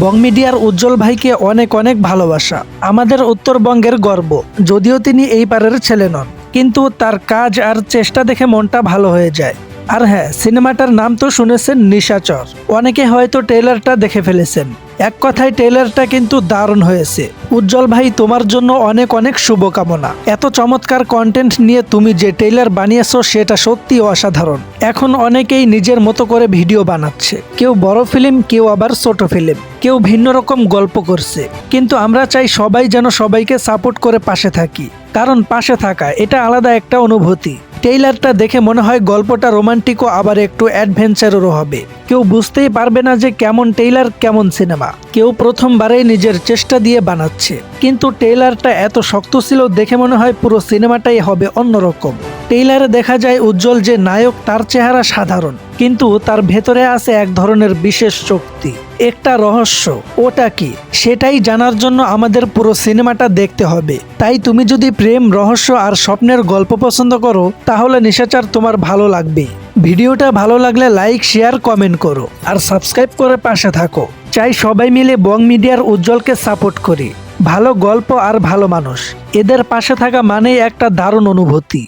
বং মিডিয়ার উজ্জ্বল ভাইকে অনেক অনেক ভালোবাসা। আমাদের উত্তরবঙ্গের গর্ব। যদিও তিনি এই পারের ছেলে নন, কিন্তু তার কাজ আর চেষ্টা দেখে মনটা ভালো হয়ে যায়। আর হ্যাঁ, সিনেমাটার নাম তো শুনেছেন নিশাচর। অনেকে হয়তো ট্রেলারটা দেখে ফেলেছেন। এক কথায় ট্রেলারটা কিন্তু দারুণ হয়েছে। উজ্জ্বল ভাই, তোমার জন্য অনেক অনেক শুভকামনা। এত চমৎকার কন্টেন্ট নিয়ে তুমি যে ট্রেলার বানিয়েছো সেটা সত্যি অসাধারণ। এখন অনেকেই নিজের মতো করে ভিডিও বানাচ্ছে, কেউ বড় ফিল্ম, কেউ আবার ছোট ফিল্ম, কেউ ভিন্ন রকম গল্প করছে। কিন্তু আমরা চাই সবাই যেন সবাইকে সাপোর্ট করে পাশে থাকি, কারণ পাশে থাকা এটা আলাদা একটা অনুভূতি। ট্রেইলারটা দেখে মনে হয় গল্পটা রোমান্টিকও আবার একটু অ্যাডভেঞ্চারেরও হবে। কেউ বুঝতেই পারবে না যে কেমন ট্রেইলার কেমন সিনেমা। কেউ প্রথমবারেই নিজের চেষ্টা দিয়ে বানাচ্ছে, কিন্তু ট্রেইলারটা এত শক্ত ছিল দেখে মনে হয় পুরো সিনেমাটাই হবে অন্যরকম। ট্রেইলারে দেখা যায় উজ্জ্বল যে নায়ক, তার চেহারা সাধারণ, কিন্তু তার ভেতরে আছে এক ধরনের বিশেষ শক্তি, একটা রহস্য। ওটা কি, সেটাই জানার জন্য আমাদের পুরো সিনেমাটা দেখতে হবে। তাই তুমি যদি প্রেম, রহস্য আর স্বপ্নের গল্প পছন্দ করো, তাহলে নিশাচর তোমার ভালো লাগবে। ভিডিওটা ভালো লাগলে লাইক, শেয়ার, কমেন্ট করো আর সাবস্ক্রাইব করে পাশে থাকো। চাই সবাই মিলে বং মিডিয়ার উজ্জ্বলকে সাপোর্ট করি। ভালো গল্প আর ভালো মানুষ, এদের পাশে থাকা মানেই একটা দারুণ অনুভূতি।